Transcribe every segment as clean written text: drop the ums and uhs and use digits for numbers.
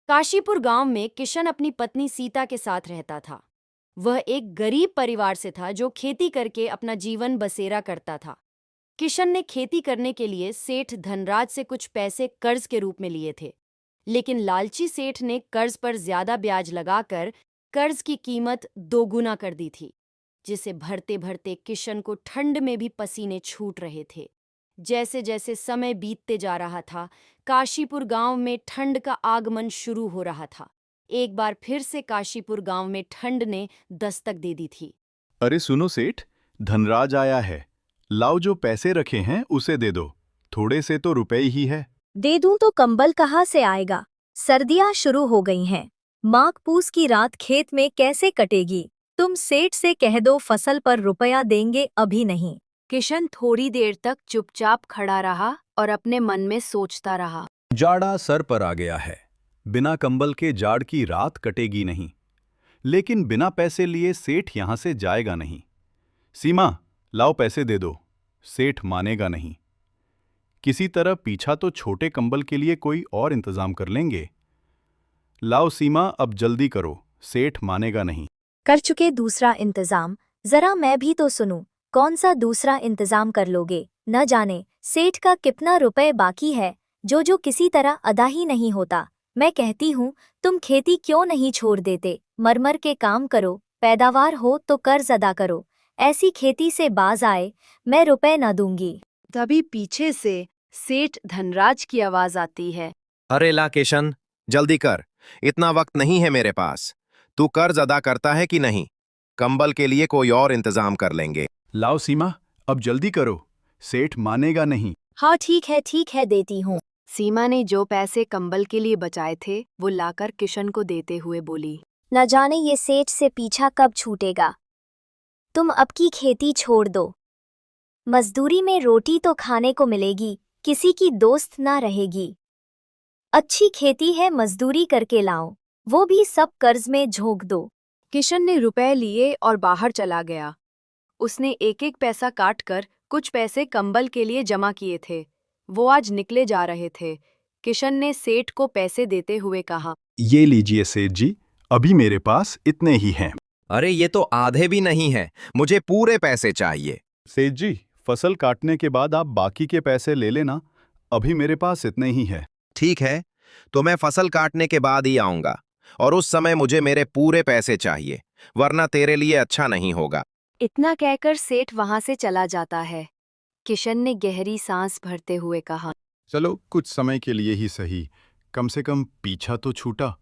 काशीपुर गांव में किशन अपनी पत्नी सीता के साथ रहता था। वह एक गरीब परिवार से था जो खेती करके अपना जीवन बसेरा करता था। किशन ने खेती करने के लिए सेठ धनराज से कुछ पैसे कर्ज के रूप में लिए थे, लेकिन लालची सेठ ने कर्ज पर ज्यादा ब्याज लगाकर कर्ज की कीमत दोगुना कर दी थी, जिसे भरते भरते किशन को ठंड में भी पसीने छूट रहे थे। जैसे जैसे समय बीतते जा रहा था, काशीपुर गांव में ठंड का आगमन शुरू हो रहा था। एक बार फिर से काशीपुर गांव में ठंड ने दस्तक दे दी थी। अरे सुनो सेठ, धनराज आया है। लाओ, जो पैसे रखे हैं उसे दे दो। थोड़े से तो रुपए ही है। दे दूं तो कंबल कहाँ से आएगा? सर्दियां शुरू हो गई हैं। माघ पूस की रात खेत में कैसे कटेगी? तुम सेठ से कह दो फसल पर रुपया देंगे, अभी नहीं। किशन थोड़ी देर तक चुपचाप खड़ा रहा और अपने मन में सोचता रहा। जाड़ा सर पर आ गया है। बिना कंबल के जाड़ की रात कटेगी नहीं। लेकिन बिना पैसे लिए सेठ यहां से जाएगा नहीं। सीमा, लाओ पैसे दे दो। सेठ मानेगा नहीं। किसी तरह पीछा तो छोटे कंबल के लिए कोई और इंतजाम कर लेंगे। लाओ सीमा, अब जल्दी करो, सेठ मानेगा नहीं। कर चुके दूसरा इंतजाम। जरा मैं भी तो सुनूं, कौन सा दूसरा इंतजाम कर लोगे? न जाने सेठ का कितना रुपए बाकी है, जो किसी तरह अदा ही नहीं होता। मैं कहती हूँ, तुम खेती क्यों नहीं छोड़ देते? मरमर के काम करो, पैदावार हो तो कर्ज अदा करो। ऐसी खेती से बाज आए, मैं रुपए न दूंगी। तभी पीछे से सेठ धनराज की आवाज आती है। अरे ला किशन, जल्दी कर, इतना वक्त नहीं है मेरे पास। तू कर्ज अदा करता है कि नहीं? कंबल के लिए कोई और इंतजाम कर लेंगे। लाओ सीमा, अब जल्दी करो, सेठ मानेगा नहीं। हाँ ठीक है देती हूँ। सीमा ने जो पैसे कंबल के लिए बचाए थे वो लाकर किशन को देते हुए बोली। न जाने ये सेठ से पीछा कब छूटेगा। तुम अब की खेती छोड़ दो। मजदूरी में रोटी तो खाने को मिलेगी, किसी की दोस्त ना रहेगी। अच्छी खेती है, मजदूरी करके लाओ, वो भी सब कर्ज में झोंक दो। किशन ने रुपए लिए और बाहर चला गया। उसने एक एक पैसा काटकर कुछ पैसे कंबल के लिए जमा किए थे। वो आज निकले जा रहे थे। किशन ने सेठ को पैसे देते हुए कहा, ये लीजिए सेठ जी, अभी मेरे पास इतने ही हैं। अरे ये तो आधे भी नहीं है, मुझे पूरे पैसे चाहिए। सेठ जी, फसल काटने के बाद आप बाकी के पैसे ले लेना, अभी मेरे पास इतने ही है। ठीक है, तो मैं फसल काटने के बाद ही आऊंगा, और उस समय मुझे मेरे पूरे पैसे चाहिए, वरना तेरे लिए अच्छा नहीं होगा। इतना कहकर सेठ वहां से चला जाता है। किशन ने गहरी सांस भरते हुए कहा, चलो कुछ समय के लिए ही सही, कम से कम पीछा तो छूटा।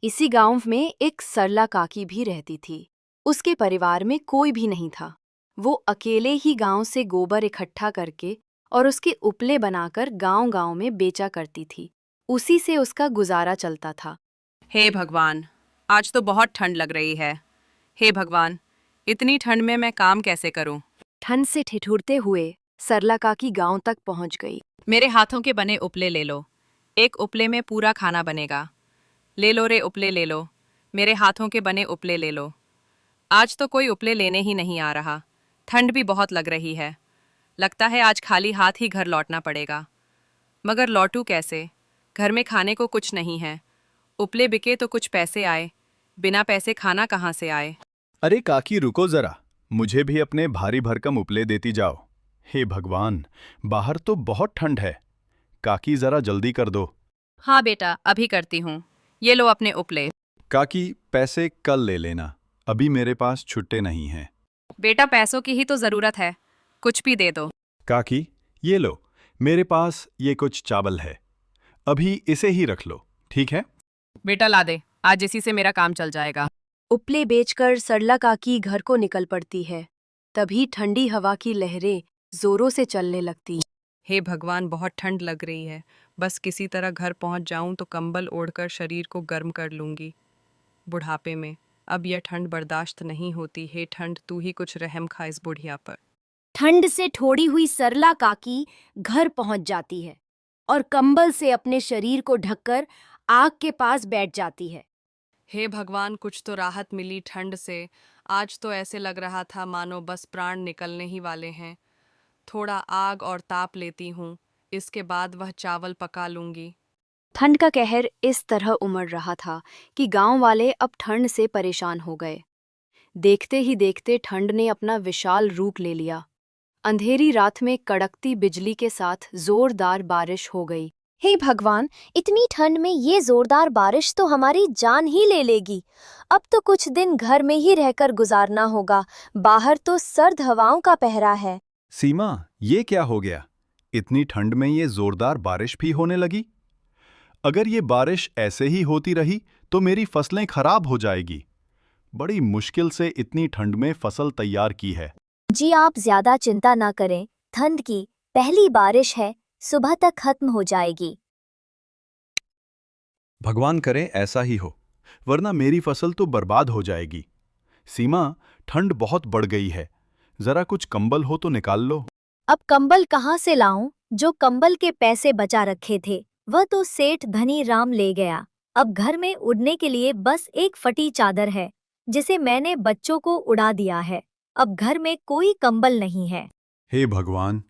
इसी गांव में एक सरला काकी भी रहती थी। उसके परिवार में कोई भी नहीं था। वो अकेले ही गांव से गोबर इकट्ठा करके और उसके उपले बनाकर गांव-गांव में बेचा करती थी। उसी से उसका गुजारा चलता था। हे भगवान, आज तो बहुत ठंड लग रही है। हे भगवान, इतनी ठंड में मैं काम कैसे करूं? ठंड से ठिठुरते हुए सरला काकी गांव तक पहुंच गई। मेरे हाथों के बने उपले ले लो। एक उपले में पूरा खाना बनेगा। ले लो रे उपले, ले लो। मेरे हाथों के बने उपले ले लो। आज तो कोई उपले लेने ही नहीं आ रहा। ठंड भी बहुत लग रही है। लगता है आज खाली हाथ ही घर लौटना पड़ेगा। मगर लौटूं कैसे? घर में खाने को कुछ नहीं है। उपले बिके तो कुछ पैसे आए, बिना पैसे खाना कहाँ से आए? अरे काकी रुको जरा, मुझे भी अपने भारी भरकम उपले देती जाओ। हे भगवान, बाहर तो बहुत ठंड है। काकी जरा जल्दी कर दो। हाँ बेटा, अभी करती हूँ। ये लो अपने उपले। काकी पैसे कल ले लेना, अभी मेरे पास छुट्टे नहीं हैं। बेटा, पैसों की ही तो जरूरत है, कुछ भी दे दो। काकी ये लो, मेरे पास ये कुछ चावल है, अभी इसे ही रख लो, ठीक है? बेटा ला दे, आज इसी से मेरा काम चल जाएगा। उपले बेचकर सरला काकी घर को निकल पड़ती है। तभी ठंडी हवा की लहरें जोरों से चलने लगती। हे भगवान, बहुत ठंड लग रही है। बस किसी तरह घर पहुंच जाऊं तो कंबल ओढ़कर शरीर को गर्म कर लूंगी। बुढ़ापे में अब यह ठंड बर्दाश्त नहीं होती। हे ठंड, तू ही कुछ रहम खा इस बुढ़िया पर। ठंड से ठोड़ी हुई सरला काकी घर पहुंच जाती है और कंबल से अपने शरीर को ढककर आग के पास बैठ जाती है। हे भगवान, कुछ तो राहत मिली ठंड से। आज तो ऐसे लग रहा था मानो बस प्राण निकलने ही वाले हैं। थोड़ा आग और ताप लेती हूँ, इसके बाद वह चावल पका लूंगी। ठंड का कहर इस तरह उमड़ रहा था कि गांव वाले अब ठंड से परेशान हो गए। देखते ही देखते ठंड ने अपना विशाल रूप ले लिया। अंधेरी रात में कड़कती बिजली के साथ जोरदार बारिश हो गई। हे भगवान, इतनी ठंड में ये जोरदार बारिश तो हमारी जान ही ले लेगी। अब तो कुछ दिन घर में ही रहकर गुजारना होगा, बाहर तो सर्द हवाओं का पहरा है। सीमा, ये क्या हो गया? इतनी ठंड में ये जोरदार बारिश भी होने लगी? अगर ये बारिश ऐसे ही होती रही तो मेरी फसलें खराब हो जाएगी। बड़ी मुश्किल से इतनी ठंड में फसल तैयार की है। जी आप ज्यादा चिंता ना करें, ठंड की पहली बारिश है, सुबह तक खत्म हो जाएगी। भगवान करे ऐसा ही हो, वरना मेरी फसल तो बर्बाद हो जाएगी। सीमा, ठंड बहुत बढ़ गई है, जरा कुछ कंबल हो तो निकाल लो। अब कंबल कहाँ से लाऊं? जो कंबल के पैसे बचा रखे थे वह तो सेठ धनी राम ले गया। अब घर में उड़ने के लिए बस एक फटी चादर है, जिसे मैंने बच्चों को उड़ा दिया है। अब घर में कोई कंबल नहीं है। हे भगवान,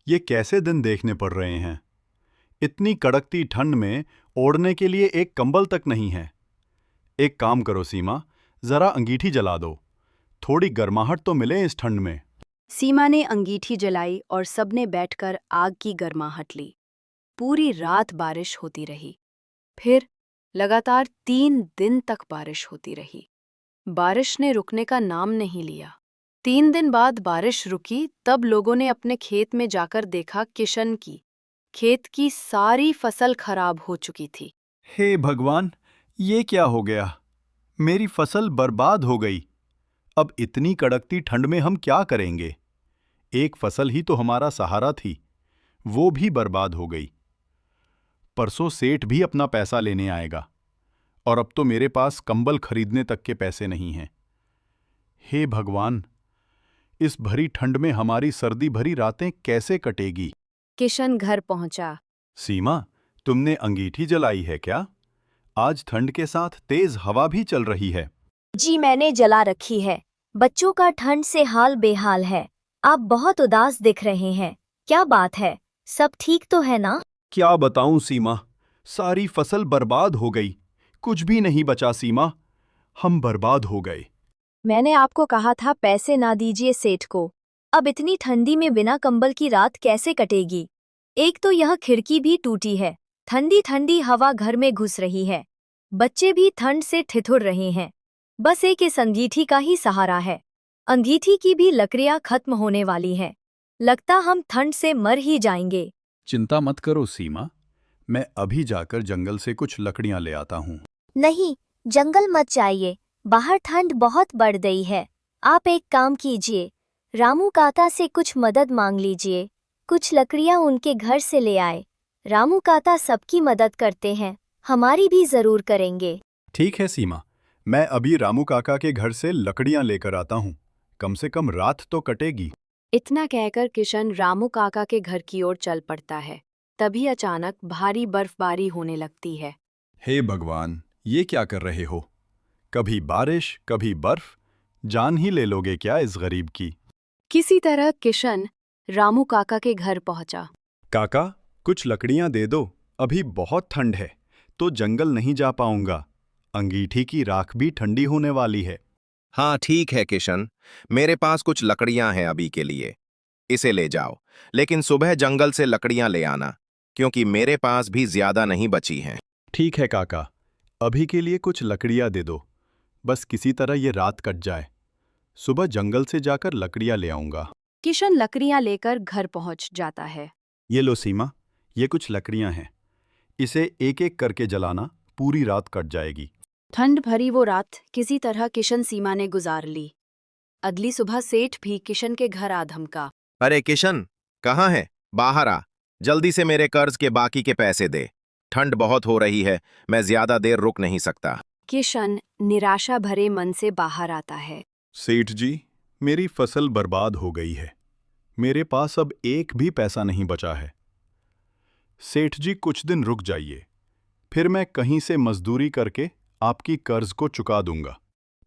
ये कैसे दिन देखने पड़ रहे हैं? इतनी कड़कती ठंड में ओढ़ने के लिए एक कंबल तक नहीं है। एक काम करो सीमा, जरा अंगीठी जला दो, थोड़ी गर्माहट तो मिले इस ठंड में। सीमा ने अंगीठी जलाई और सबने बैठकर आग की गर्माहट ली। पूरी रात बारिश होती रही। फिर लगातार 3 दिन तक बारिश होती रही। बारिश ने रुकने का नाम नहीं लिया। 3 दिन बाद बारिश रुकी, तब लोगों ने अपने खेत में जाकर देखा किशन की खेत की सारी फसल खराब हो चुकी थी। हे भगवान, ये क्या हो गया? मेरी फसल बर्बाद हो गई। अब इतनी कड़कती ठंड में हम क्या करेंगे? एक फसल ही तो हमारा सहारा थी, वो भी बर्बाद हो गई। परसों सेठ भी अपना पैसा लेने आएगा, और अब तो मेरे पास कंबल खरीदने तक के पैसे नहीं हैं। हे भगवान, इस भरी ठंड में हमारी सर्दी भरी रातें कैसे कटेगी? किशन घर पहुंचा। सीमा, तुमने अंगीठी जलाई है क्या? आज ठंड के साथ तेज हवा भी चल रही है। जी मैंने जला रखी है। बच्चों का ठंड से हाल बेहाल है। आप बहुत उदास दिख रहे हैं, क्या बात है? सब ठीक तो है ना? क्या बताऊं सीमा, सारी फसल बर्बाद हो गई। कुछ भी नहीं बचा सीमा, हम बर्बाद हो गए। मैंने आपको कहा था पैसे ना दीजिए सेठ को। अब इतनी ठंडी में बिना कंबल की रात कैसे कटेगी? एक तो यह खिड़की भी टूटी है, ठंडी ठंडी हवा घर में घुस रही है। बच्चे भी ठंड से ठिठुर रहे हैं। बस एक इस अंगीठी का ही सहारा है। अंगीठी की भी लकड़ियां खत्म होने वाली हैं। लगता हम ठंड से मर ही जाएंगे। चिंता मत करो सीमा, मैं अभी जाकर जंगल से कुछ लकड़ियां ले आता हूँ। नहीं, जंगल मत जाइए, बाहर ठंड बहुत बढ़ गई है। आप एक काम कीजिए, रामू काका से कुछ मदद मांग लीजिए। कुछ लकड़ियां उनके घर से ले आए। रामू काका सबकी मदद करते हैं, हमारी भी जरूर करेंगे। ठीक है सीमा, मैं अभी रामू काका के घर से लकड़ियां लेकर आता हूँ। कम से कम रात तो कटेगी। इतना कहकर किशन रामू काका के घर की ओर चल पड़ता है। तभी अचानक भारी बर्फबारी होने लगती है। हे भगवान, ये क्या कर रहे हो? कभी बारिश, कभी बर्फ, जान ही ले लोगे क्या इस गरीब की? किसी तरह किशन रामू काका के घर पहुंचा। काका, कुछ लकड़ियां दे दो, अभी बहुत ठंड है तो जंगल नहीं जा पाऊंगा। अंगीठी की राख भी ठंडी होने वाली है। हाँ ठीक है किशन, मेरे पास कुछ लकड़ियां हैं अभी के लिए, इसे ले जाओ। लेकिन सुबह जंगल से लकड़ियां ले आना, क्योंकि मेरे पास भी ज्यादा नहीं बची हैं। ठीक है काका, अभी के लिए कुछ लकड़ियां दे दो, बस किसी तरह ये रात कट जाए। सुबह जंगल से जाकर लकड़ियां ले आऊंगा। किशन लकड़ियां लेकर घर पहुंच जाता है। ये लो सीमा, ये कुछ लकड़ियां हैं, इसे एक एक करके जलाना, पूरी रात कट जाएगी। ठंड भरी वो रात किसी तरह किशन सीमा ने गुजार ली। अगली सुबह सेठ भी किशन के घर आ धमका। अरे किशन, कहाँ है? बाहर आ, जल्दी से मेरे कर्ज के बाकी के पैसे दे। ठंड बहुत हो रही है, मैं ज्यादा देर रुक नहीं सकता। किशन निराशा भरे मन से बाहर आता है। सेठ जी, मेरी फसल बर्बाद हो गई है, मेरे पास अब एक भी पैसा नहीं बचा है। सेठ जी कुछ दिन रुक जाइए, फिर मैं कहीं से मजदूरी करके आपकी कर्ज को चुका दूंगा।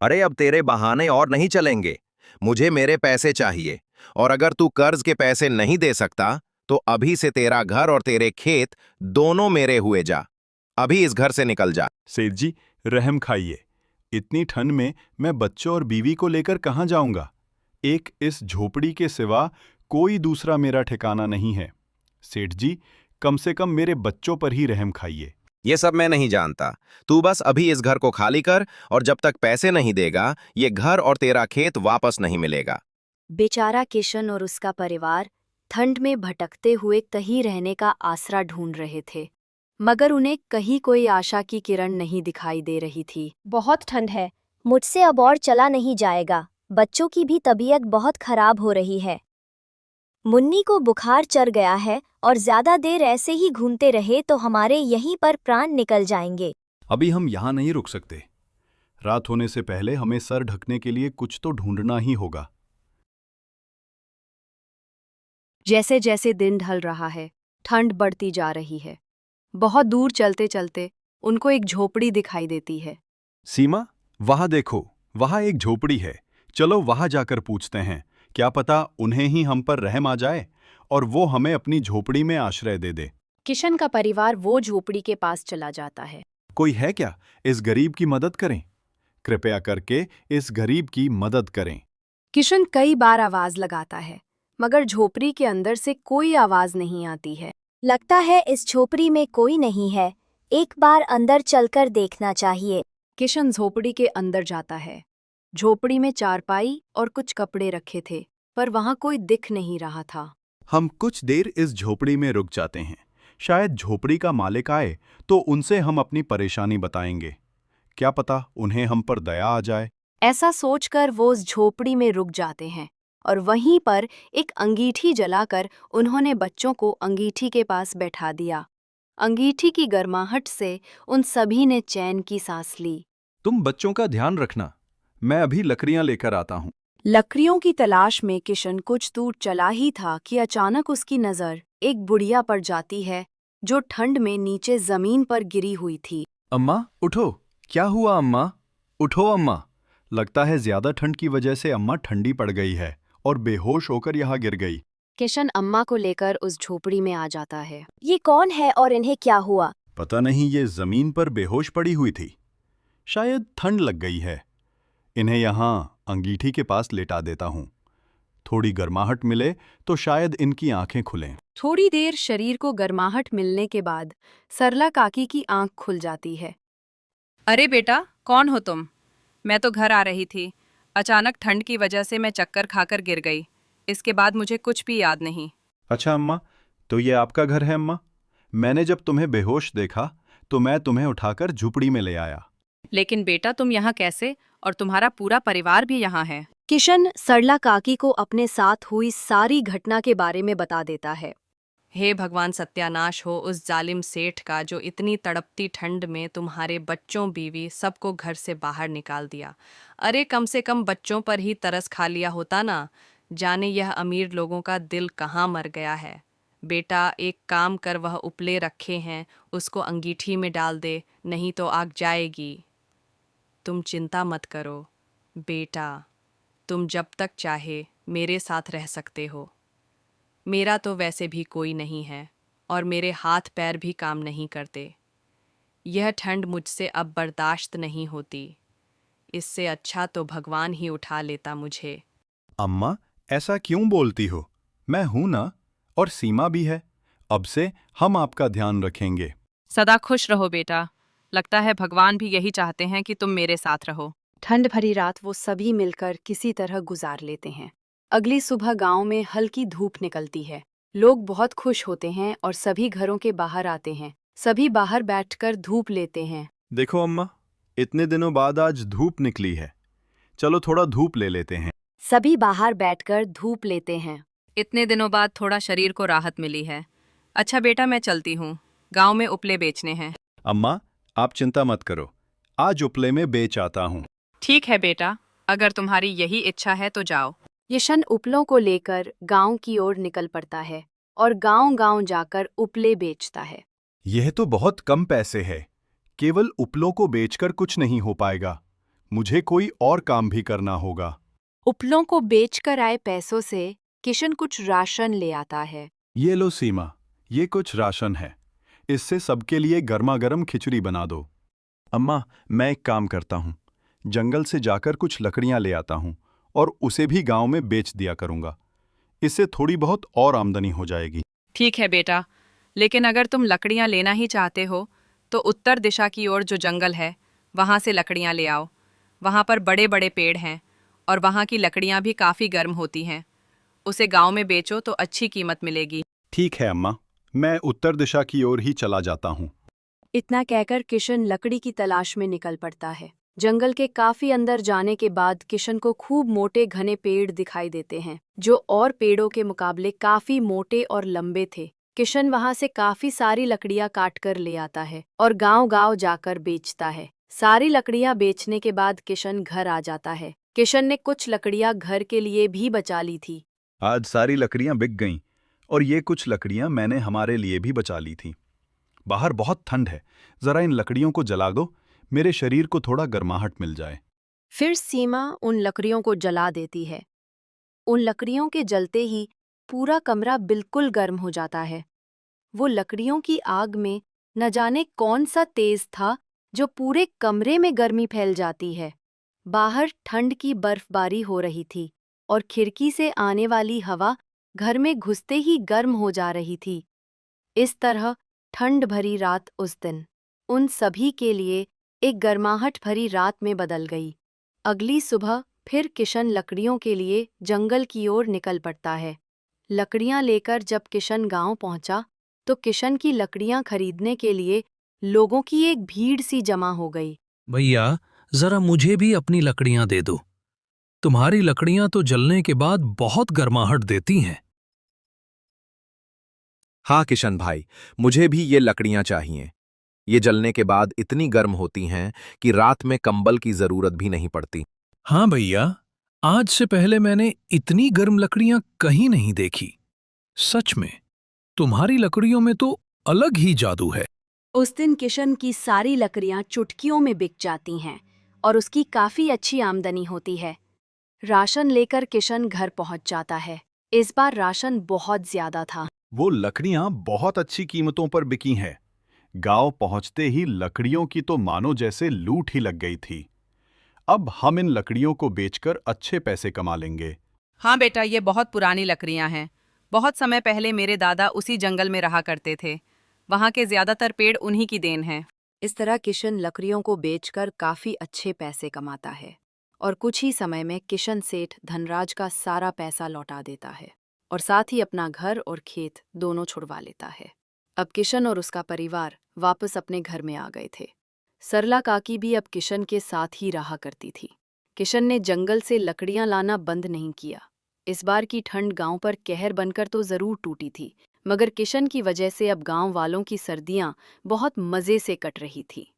अरे अब तेरे बहाने और नहीं चलेंगे, मुझे मेरे पैसे चाहिए। और अगर तू कर्ज के पैसे नहीं दे सकता तो अभी से तेरा घर और तेरे खेत दोनों मेरे हुए जा। अभी इस घर से निकल जा। सेठ जी, रहम खाइए। इतनी ठंड में मैं बच्चों और बीवी को लेकर कहाँ जाऊंगा? एक इस झोपड़ी के सिवा कोई दूसरा मेरा ठिकाना नहीं है। सेठ जी, कम से कम मेरे बच्चों पर ही रहम खाइए। ये सब मैं नहीं जानता। तू बस अभी इस घर को खाली कर, और जब तक पैसे नहीं देगा ये घर और तेरा खेत वापस नहीं मिलेगा। बेचारा किशन और उसका परिवार ठंड में भटकते हुए कहीं रहने का आसरा ढूंढ रहे थे, मगर उन्हें कहीं कोई आशा की किरण नहीं दिखाई दे रही थी। बहुत ठंड है, मुझसे अब और चला नहीं जाएगा। बच्चों की भी तबीयत बहुत खराब हो रही है। मुन्नी को बुखार चढ़ गया है और ज्यादा देर ऐसे ही घूमते रहे तो हमारे यहीं पर प्राण निकल जाएंगे। अभी हम यहाँ नहीं रुक सकते। रात होने से पहले हमें सर ढकने के लिए कुछ तो ढूंढना ही होगा। जैसे जैसे दिन ढल रहा है, ठंड बढ़ती जा रही है। बहुत दूर चलते चलते उनको एक झोपड़ी दिखाई देती है। सीमा, वहां देखो, वहां एक झोपड़ी है। चलो वहां जाकर पूछते हैं, क्या पता उन्हें ही हम पर रहम आ जाए और वो हमें अपनी झोपड़ी में आश्रय दे दे। किशन का परिवार वो झोपड़ी के पास चला जाता है। कोई है क्या? इस गरीब की मदद करें। कृपया करके इस गरीब की मदद करें। किशन कई बार आवाज लगाता है, मगर झोपड़ी के अंदर से कोई आवाज नहीं आती है। लगता है इस झोपड़ी में कोई नहीं है, एक बार अंदर चलकर देखना चाहिए। किशन झोपड़ी के अंदर जाता है। झोपड़ी में चारपाई और कुछ कपड़े रखे थे, पर वहां कोई दिख नहीं रहा था। हम कुछ देर इस झोपड़ी में रुक जाते हैं। शायद झोपड़ी का मालिक आए तो उनसे हम अपनी परेशानी बताएंगे। क्या पता उन्हें हम पर दया आ जाए। ऐसा सोचकर वो उस झोपड़ी में रुक जाते हैं और वहीं पर एक अंगीठी जलाकर उन्होंने बच्चों को अंगीठी के पास बैठा दिया। अंगीठी की गर्माहट से उन सभी ने चैन की सांस ली। तुम बच्चों का ध्यान रखना, मैं अभी लकड़ियां लेकर आता हूँ। लकड़ियों की तलाश में किशन कुछ दूर चला ही था कि अचानक उसकी नजर एक बुढ़िया पर जाती है जो ठंड में नीचे जमीन पर गिरी हुई थी। अम्मा उठो। क्या हुआ अम्मा? उठो अम्मा। लगता है ज्यादा ठंड की वजह से अम्मा ठंडी पड़ गई है और बेहोश होकर यहाँ गिर गई। किशन अम्मा को लेकर उस झोपड़ी में आ जाता है। ये कौन है और इन्हें क्या हुआ? पता नहीं, ये जमीन पर बेहोश पड़ी हुई थी। शायद ठंड लग गई है। इन्हें यहाँ अंगीठी के पास लेटा देता हूँ। थोड़ी गर्माहट मिले तो शायद इनकी आंखें खुलें। थोड़ी देर शरीर को गर्माहट मिलने के बाद सरला काकी की आंख खुल जाती है। अरे बेटा, कौन हो तुम? मैं तो घर आ रही थी। अचानक ठंड की वजह से मैं चक्कर खाकर गिर गई। इसके बाद मुझे कुछ भी याद नहीं। अच्छा अम्मा, तो ये आपका घर है अम्मा? मैंने जब तुम्हें बेहोश देखा तो मैं तुम्हें उठाकर झुपड़ी में ले आया। लेकिन बेटा, तुम यहाँ कैसे? और तुम्हारा पूरा परिवार भी यहाँ है। किशन सरला काकी को अपने साथ हुई सारी घटना के बारे में बता देता है। हे भगवान, सत्यानाश हो उस जालिम सेठ का जो इतनी तड़पती ठंड में तुम्हारे बच्चों, बीवी सबको घर से बाहर निकाल दिया। अरे कम से कम बच्चों पर ही तरस खा लिया होता ना। जाने यह अमीर लोगों का दिल कहाँ मर गया है। बेटा एक काम कर, वह उपले रखे हैं उसको अंगीठी में डाल दे, नहीं तो आग जाएगी। तुम चिंता मत करो बेटा, तुम जब तक चाहे मेरे साथ रह सकते हो। मेरा तो वैसे भी कोई नहीं है और मेरे हाथ पैर भी काम नहीं करते। यह ठंड मुझसे अब बर्दाश्त नहीं होती। इससे अच्छा तो भगवान ही उठा लेता मुझे। अम्मा, ऐसा क्यों बोलती हो? मैं हूं ना, और सीमा भी है। अब से हम आपका ध्यान रखेंगे। सदा खुश रहो बेटा। लगता है भगवान भी यही चाहते हैं कि तुम मेरे साथ रहो। ठंड भरी रात वो सभी मिलकर किसी तरह गुजार लेते हैं। अगली सुबह गांव में हल्की धूप निकलती है। लोग बहुत खुश होते हैं और सभी घरों के बाहर आते हैं। सभी बाहर बैठकर धूप लेते हैं। देखो अम्मा, इतने दिनों बाद आज धूप निकली है। चलो थोड़ा धूप ले लेते हैं। सभी बाहर बैठकर धूप लेते हैं। इतने दिनों बाद थोड़ा शरीर को राहत मिली है। अच्छा बेटा, मैं चलती हूँ, गांव में उपले बेचने हैं। अम्मा, आप चिंता मत करो, आज उपले में बेच आता हूँ। ठीक है बेटा, अगर तुम्हारी यही इच्छा है तो जाओ। किशन उपलों को लेकर गांव की ओर निकल पड़ता है और गांव-गांव जाकर उपले बेचता है। यह तो बहुत कम पैसे है। केवल उपलों को बेचकर कुछ नहीं हो पाएगा। मुझे कोई और काम भी करना होगा। उपलों को बेचकर आए पैसों से किशन कुछ राशन ले आता है। ये लो सीमा, ये कुछ राशन है। इससे सबके लिए गर्मा गर्म खिचड़ी बना दो। अम्मा, मैं एक काम करता हूँ, जंगल से जाकर कुछ लकड़ियाँ ले आता हूँ और उसे भी गांव में बेच दिया करूँगा। इससे थोड़ी बहुत और आमदनी हो जाएगी। ठीक है बेटा, लेकिन अगर तुम लकड़ियाँ लेना ही चाहते हो तो उत्तर दिशा की ओर जो जंगल है वहाँ से लकड़ियाँ ले आओ। वहाँ पर बड़े बड़े पेड़ हैं और वहाँ की लकड़ियाँ भी काफ़ी गर्म होती हैं। उसे गांव में बेचो तो अच्छी कीमत मिलेगी। ठीक है अम्मा, मैं उत्तर दिशा की ओर ही चला जाता हूँ। इतना कहकर किशन लकड़ी की तलाश में निकल पड़ता है। जंगल के काफी अंदर जाने के बाद किशन को खूब मोटे घने पेड़ दिखाई देते हैं, जो और पेड़ों के मुकाबले काफी मोटे और लंबे थे। किशन वहां से काफी सारी लकड़ियां काटकर ले आता है और गांव-गांव जाकर बेचता है। सारी लकड़ियां बेचने के बाद किशन घर आ जाता है। किशन ने कुछ लकड़ियां घर के लिए भी बचा ली थी। आज सारी लकड़ियाँ बिक गईं और ये कुछ लकड़ियाँ मैंने हमारे लिए भी बचा ली थी। बाहर बहुत ठंड है, जरा इन लकड़ियों को जला दो, मेरे शरीर को थोड़ा गर्माहट मिल जाए। फिर सीमा उन लकड़ियों को जला देती है। उन लकड़ियों के जलते ही पूरा कमरा बिल्कुल गर्म हो जाता है। वो लकड़ियों की आग में न जाने कौन सा तेज था जो पूरे कमरे में गर्मी फैल जाती है। बाहर ठंड की बर्फबारी हो रही थी और खिड़की से आने वाली हवा घर में घुसते ही गर्म हो जा रही थी। इस तरह ठंड भरी रात उस दिन उन सभी के लिए एक गर्माहट भरी रात में बदल गई। अगली सुबह फिर किशन लकड़ियों के लिए जंगल की ओर निकल पड़ता है। लकड़ियां लेकर जब किशन गांव पहुंचा तो किशन की लकड़ियां खरीदने के लिए लोगों की एक भीड़ सी जमा हो गई। भैया, जरा मुझे भी अपनी लकड़ियां दे दो। तुम्हारी लकड़ियां तो जलने के बाद बहुत गर्माहट देती हैं। हाँ किशन भाई, मुझे भी ये लकड़ियां चाहिए। ये जलने के बाद इतनी गर्म होती हैं कि रात में कंबल की जरूरत भी नहीं पड़ती। हाँ भैया, आज से पहले मैंने इतनी गर्म लकड़ियां कहीं नहीं देखी। सच में, तुम्हारी लकड़ियों में तो अलग ही जादू है। उस दिन किशन की सारी लकड़ियां चुटकियों में बिक जाती हैं और उसकी काफी अच्छी आमदनी होती है। राशन लेकर किशन घर पहुंच जाता है। इस बार राशन बहुत ज्यादा था। वो लकड़ियाँ बहुत अच्छी कीमतों पर बिकी हैं। गांव पहुंचते ही लकड़ियों की तो मानो जैसे लूट ही लग गई थी। अब हम इन लकड़ियों को बेचकर अच्छे पैसे कमा लेंगे। हाँ बेटा, ये बहुत पुरानी लकड़ियाँ हैं। बहुत समय पहले मेरे दादा उसी जंगल में रहा करते थे। वहाँ के ज्यादातर पेड़ उन्हीं की देन हैं। इस तरह किशन लकड़ियों को बेचकर काफी अच्छे पैसे कमाता है और कुछ ही समय में किशन सेठ धनराज का सारा पैसा लौटा देता है और साथ ही अपना घर और खेत दोनों छुड़वा लेता है। अब किशन और उसका परिवार वापस अपने घर में आ गए थे। सरला काकी भी अब किशन के साथ ही रहा करती थी। किशन ने जंगल से लकड़ियां लाना बंद नहीं किया। इस बार की ठंड गांव पर कहर बनकर तो जरूर टूटी थी, मगर किशन की वजह से अब गांव वालों की सर्दियां बहुत मजे से कट रही थी।